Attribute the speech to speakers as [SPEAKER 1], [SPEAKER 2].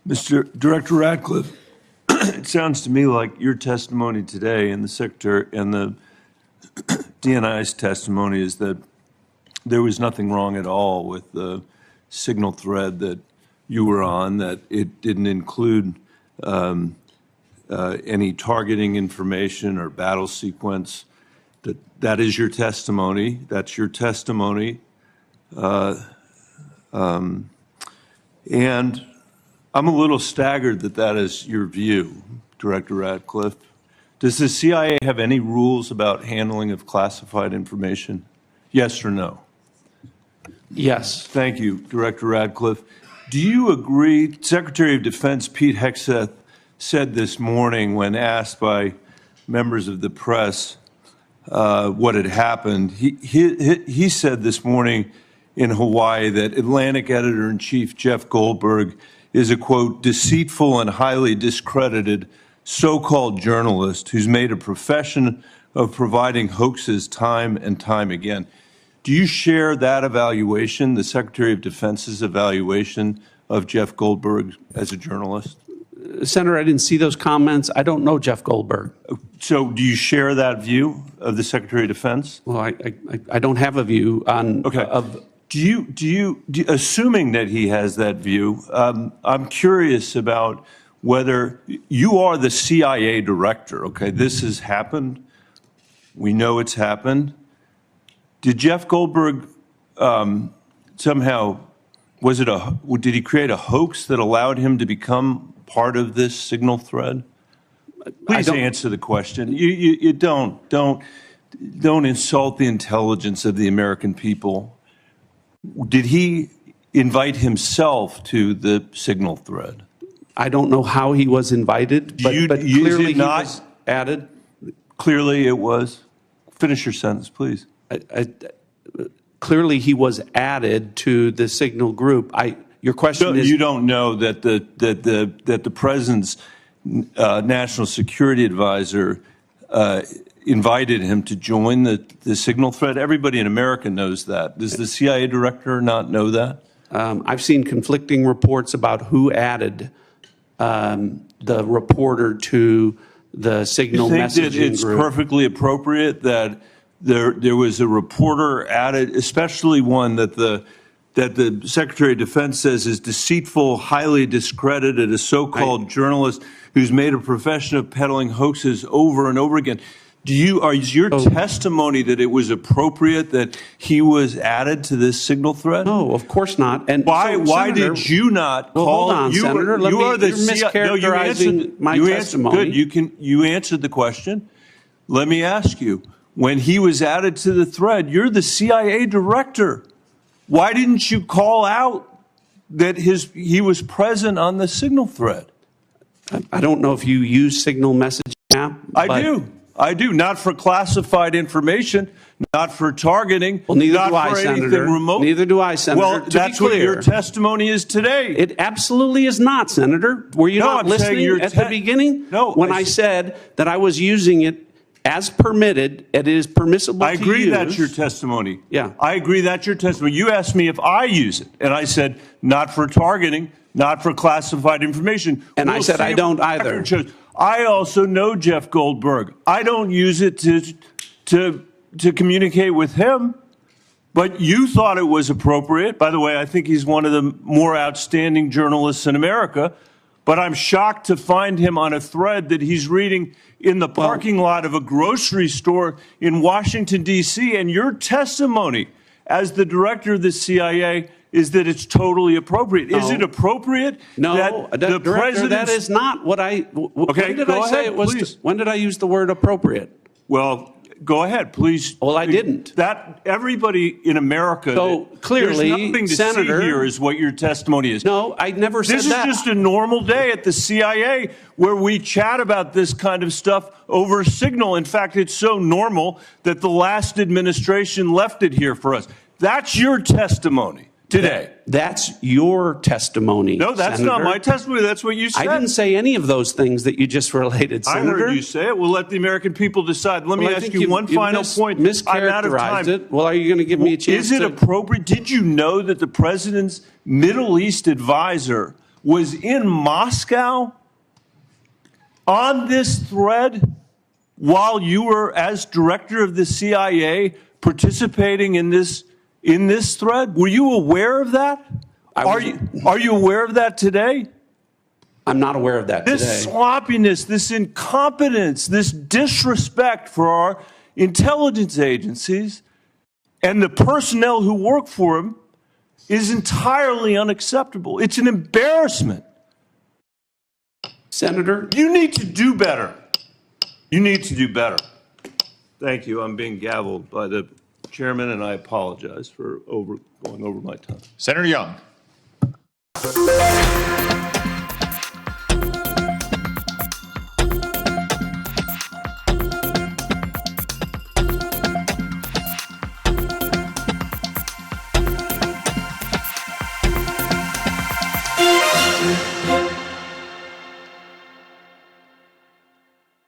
[SPEAKER 1] Mr. Director Ratcliffe, it sounds to me like your testimony today and the Secretary and the DNI's testimony is that there was nothing wrong at all with the signal thread that you were on, that it didn't include any targeting information or battle sequence. That is your testimony. That's your testimony. And I'm a little staggered that that is your view, Director Ratcliffe. Does the CIA have any rules about handling of classified information? Yes or no?
[SPEAKER 2] Yes.
[SPEAKER 1] Thank you, Director Ratcliffe. Do you agree, Secretary of Defense Pete Hegseth said this morning when asked by members of the press what had happened, he said this morning in Hawaii that Atlantic Editor-in-Chief Jeff Goldberg is a, quote, deceitful and highly discredited so-called journalist who's made a profession of providing hoaxes time and time again. Do you share that evaluation, the Secretary of Defense's evaluation of Jeff Goldberg as a journalist?
[SPEAKER 2] Senator, I didn't see those comments. I don't know Jeff Goldberg.
[SPEAKER 1] So do you share that view of the Secretary of Defense?
[SPEAKER 2] Well, I don't have a view on.
[SPEAKER 1] Okay. Assuming that he has that view, I'm curious about whether you are the CIA director. Okay, this has happened. We know it's happened. Did Jeff Goldberg somehow, did he create a hoax that allowed him to become part of this signal thread? Please answer the question. You don't insult the intelligence of the American people. Did he invite himself to the signal thread?
[SPEAKER 2] I don't know how he was invited, but clearly he was added.
[SPEAKER 1] Clearly it was. Finish your sentence, please.
[SPEAKER 2] Clearly he was added to the signal group. Your question is,
[SPEAKER 1] you don't know that the president's national security advisor invited him to join the signal thread? Everybody in America knows that. Does the CIA director not know that?
[SPEAKER 2] I've seen conflicting reports about who added the reporter to the signal messaging group. You think that it's perfectly appropriate
[SPEAKER 1] that there was a reporter added, especially one that the Secretary of Defense says is deceitful, highly discredited, a so-called journalist who's made a profession of peddling hoaxes over and over again? Is your testimony that it was appropriate that he was added to this signal thread?
[SPEAKER 2] No, of course not. And
[SPEAKER 1] why did you not call?
[SPEAKER 2] Hold on, Senator. You're mischaracterizing my testimony.
[SPEAKER 1] Good. You answered the question. Let me ask you: when he was added to the thread, you're the CIA director. Why didn't you call out that he was present on the signal thread?
[SPEAKER 2] I don't know if you use signal messaging app.
[SPEAKER 1] I do. Not for classified information, not for targeting.
[SPEAKER 2] Well, neither do I, Senator. Neither do I, Senator.
[SPEAKER 1] Well, that's what your testimony is today.
[SPEAKER 2] It absolutely is not, Senator. Were you not listening at the beginning?
[SPEAKER 1] No.
[SPEAKER 2] When I said that I was using it as permitted, it is permissible to use.
[SPEAKER 1] I agree that's your testimony.
[SPEAKER 2] Yeah.
[SPEAKER 1] I agree that's your testimony. You asked me if I use it, and I said not for targeting, not for classified information.
[SPEAKER 2] And I said I don't either.
[SPEAKER 1] I also know Jeff Goldberg. I don't use it to communicate with him, but you thought it was appropriate. By the way, I think he's one of the more outstanding journalists in America, but I'm shocked to find him on a thread that he's reading in the parking lot of a grocery store in Washington, D.C., and your testimony as the director of the CIA is that it's totally appropriate. No. Is it appropriate?
[SPEAKER 2] No,
[SPEAKER 1] that the president?
[SPEAKER 2] That is not what I.
[SPEAKER 1] Okay,
[SPEAKER 2] when did I say it was?
[SPEAKER 1] Please.
[SPEAKER 2] When did I use the word appropriate?
[SPEAKER 1] Well, go ahead, please.
[SPEAKER 2] Well, I didn't.
[SPEAKER 1] That everybody in America.
[SPEAKER 2] So clearly,
[SPEAKER 1] there's nothing to
[SPEAKER 2] Senator,
[SPEAKER 1] see here is what your testimony is.
[SPEAKER 2] No, I never said that.
[SPEAKER 1] This is just a normal day at the CIA where we chat about this kind of stuff over signal. In fact, it's so normal that the last administration left it here for us. That's your testimony today.
[SPEAKER 2] That's your testimony.
[SPEAKER 1] No, that's
[SPEAKER 2] Senator.
[SPEAKER 1] not my testimony. That's what you said.
[SPEAKER 2] I didn't say any of those things that you just related, Senator.
[SPEAKER 1] I heard you say it. We'll let the American people decide. Let me ask you one final point.
[SPEAKER 2] Mischaracterized
[SPEAKER 1] I'm out of time.
[SPEAKER 2] It. Well, are you going to give me a chance?
[SPEAKER 1] Is it appropriate? Did you know that the president's Middle East advisor was in Moscow on this thread while you were, as director of the CIA, participating in this thread? Were you aware of that? Are you aware of that today?
[SPEAKER 2] I'm not aware of that today.
[SPEAKER 1] This sloppiness, this incompetence, this disrespect for our intelligence agencies and the personnel who work for them is entirely unacceptable. It's an embarrassment.
[SPEAKER 2] Senator?
[SPEAKER 1] You need to do better. You need to do better. Thank you. I'm being gavelled by the chairman, and I apologize for going over my time.
[SPEAKER 3] Senator Young.